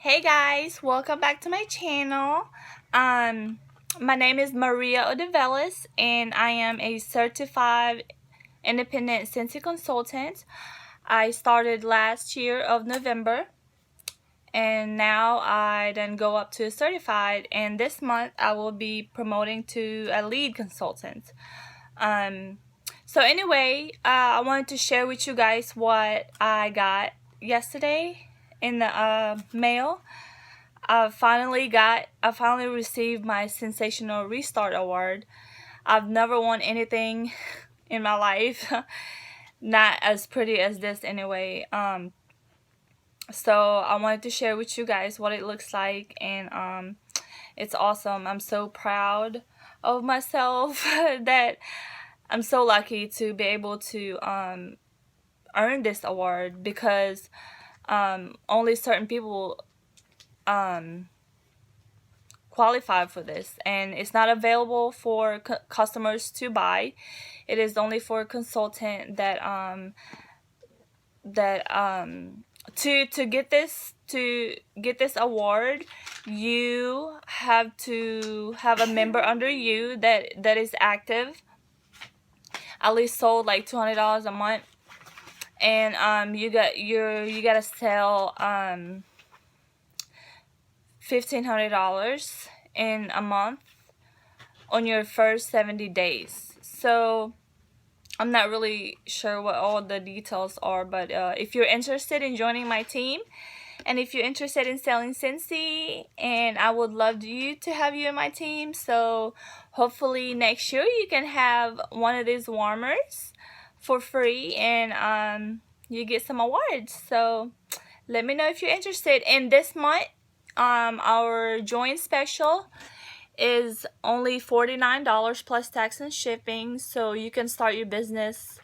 Hey guys, welcome back to my channel. My name is Maria Odevelis and I am a certified independent Scentsy consultant. I started last year of November and now I then go up to certified, and this month I will be promoting to a lead consultant. So anyway, I wanted to share with you guys what I got yesterday in the mail. I finally received my Scentsational Restart Award. I've never won anything in my life, not as pretty as this anyway. So I wanted to share with you guys what it looks like, and it's awesome. I'm so proud of myself that I'm so lucky to be able to earn this award, because only certain people qualify for this, and it's not available for customers to buy. It is only for a consultant that to get this award, you have to have a member under you that is active, at least sold like $200 a month, and you gotta sell $1,500 in a month on your first 70 days. So I'm not really sure what all the details are, but if you're interested in joining my team, and if you're interested in selling Scentsy, and I would love you to have you in my team. So hopefully next year you can have one of these warmers for free, and you get some awards. So let me know if you're interested. And this month, our join special is only $49 plus tax and shipping, so you can start your business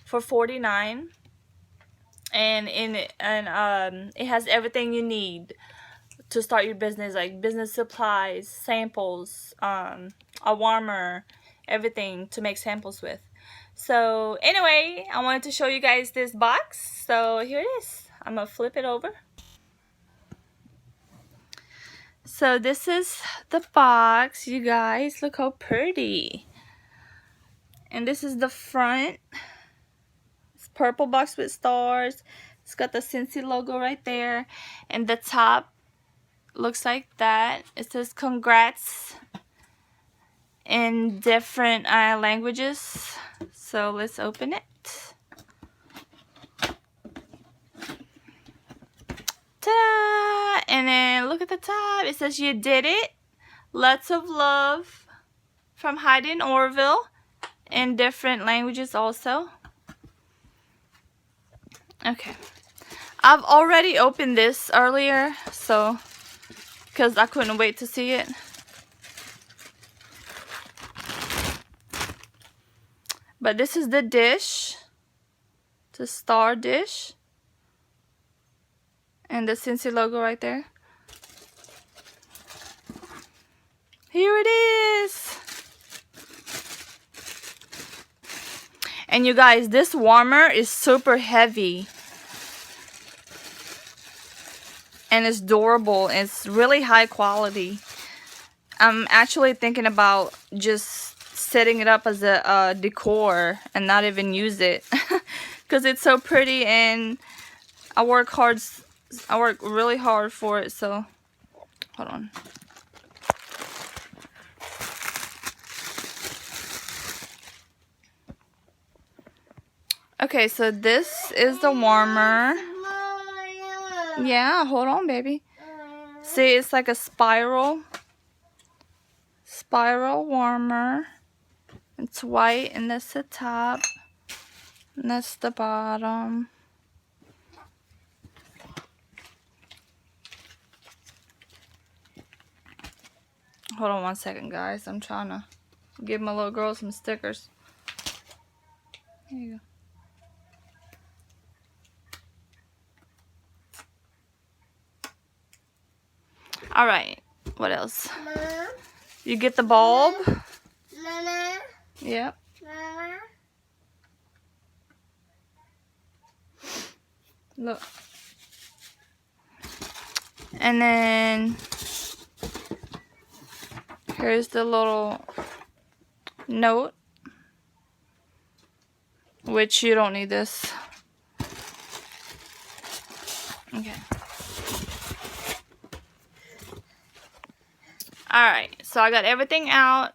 for $49, and it has everything you need to start your business, like business supplies, samples, a warmer, everything to make samples with. So anyway, I wanted to show you guys this box, so here it is. I'm gonna flip it over. So this is the box, you guys. Look how pretty. And this is the front. It's purple box with stars. It's got the Scentsy logo right there. And the top looks like that. It says congrats in different languages. So let's open it. Ta-da! And then look at the top. It says you did it. Lots of love from Heidi in Orville, in different languages also. Okay. I've already opened this earlier, so because I couldn't wait to see it. But this is the dish. The star dish. And the Scentsy logo right there. Here it is. And you guys, this warmer is super heavy. And it's durable. It's really high quality. I'm actually thinking about just setting it up as a decor and not even use it. Because it's so pretty, and I work really hard for it, so hold on. Okay, so this is the warmer. Yeah, hold on, baby. See, it's like a spiral warmer. It's white, and that's the top, and that's the bottom. Hold on one second, guys. I'm trying to give my little girl some stickers. Here you go. Alright, what else? Mama. You get the bulb. Mama. Yep. Mama. Look. And then here's the little note, which you don't need this. Okay. Alright, so I got everything out.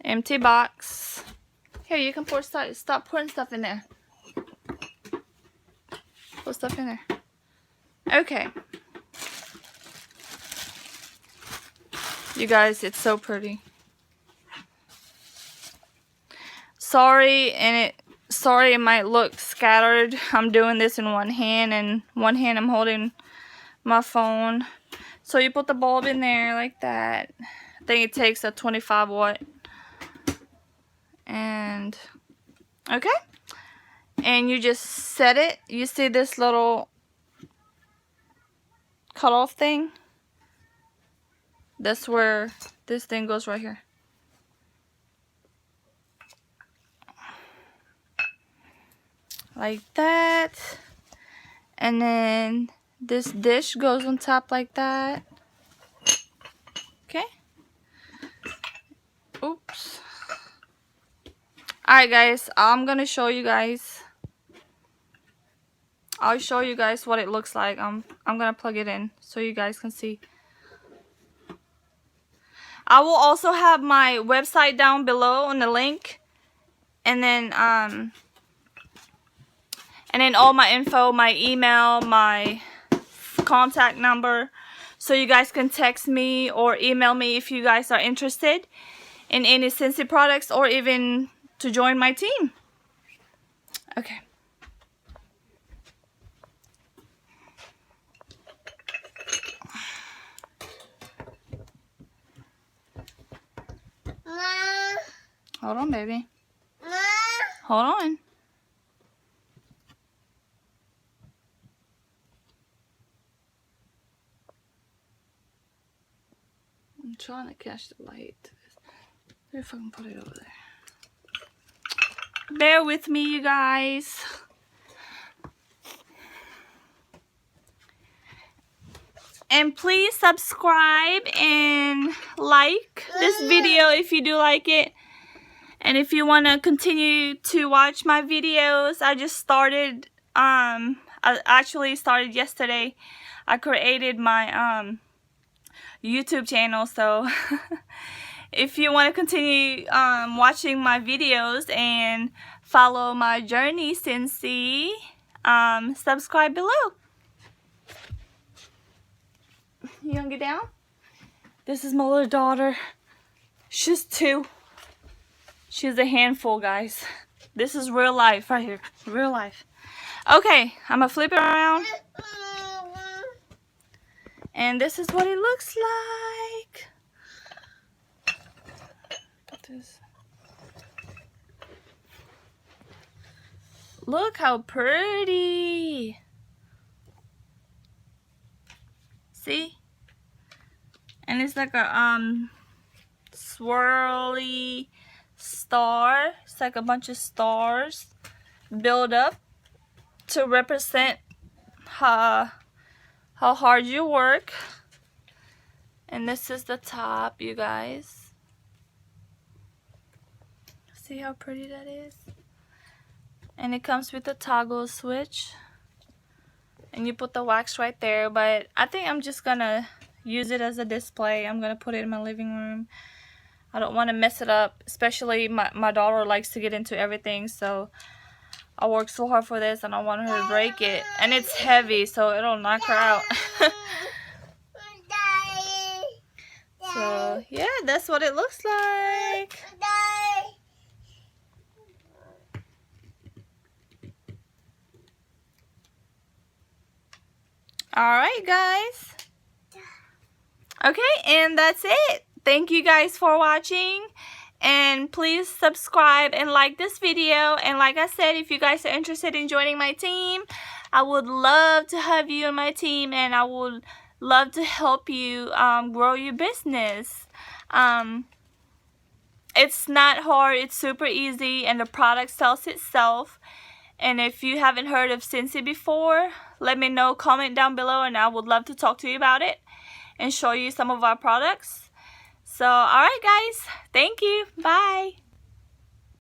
Empty box. Here, you can pour stuff. Stop putting stuff in there. Put stuff in there. Okay. You guys, it's so pretty. Sorry, it might look scattered. I'm doing this in one hand, and one hand I'm holding my phone. So you put the bulb in there like that. I think it takes a 25 watt. And okay. And you just set it. You see this little cutoff thing? That's where this thing goes right here. Like that. And then this dish goes on top like that. Okay. Oops. Alright guys, I'm gonna show you guys. I'll show you guys what it looks like. I'm gonna plug it in so you guys can see. I will also have my website down below on the link, and then all my info, my email, my contact number, so you guys can text me or email me if you guys are interested in any Scentsy products or even to join my team. Okay. Hold on, baby. Hold on. I'm trying to catch the light. Maybe if I can put it over there. Bear with me, you guys. And please subscribe and like this video if you do like it. And if you want to continue to watch my videos, I just started, I actually started yesterday. I created my YouTube channel, so if you want to continue watching my videos and follow my journey, Scentsy, subscribe below. You gonna get down? This is my little daughter. She's 2. She's a handful, guys. This is real life right here. Real life. Okay, I'm gonna flip it around. And this is what it looks like. Look how pretty. See? And it's like a swirly star. It's like a bunch of stars build up to represent how hard you work. And this is the top, you guys. See how pretty that is? And it comes with a toggle switch. And you put the wax right there. But I think I'm just gonna use it as a display. I'm gonna put it in my living room. I don't want to mess it up, especially my daughter likes to get into everything, so I work so hard for this and I want her to break it. And it's heavy, so it'll knock her out. So yeah, that's what it looks like. Alright guys. Okay, and that's it. Thank you guys for watching. And please subscribe and like this video. And like I said, if you guys are interested in joining my team, I would love to have you on my team. And I would love to help you grow your business. It's not hard. It's super easy. And the product sells itself. And if you haven't heard of Scentsy before, let me know, comment down below, and I would love to talk to you about it and show you some of our products. So alright guys, thank you, bye.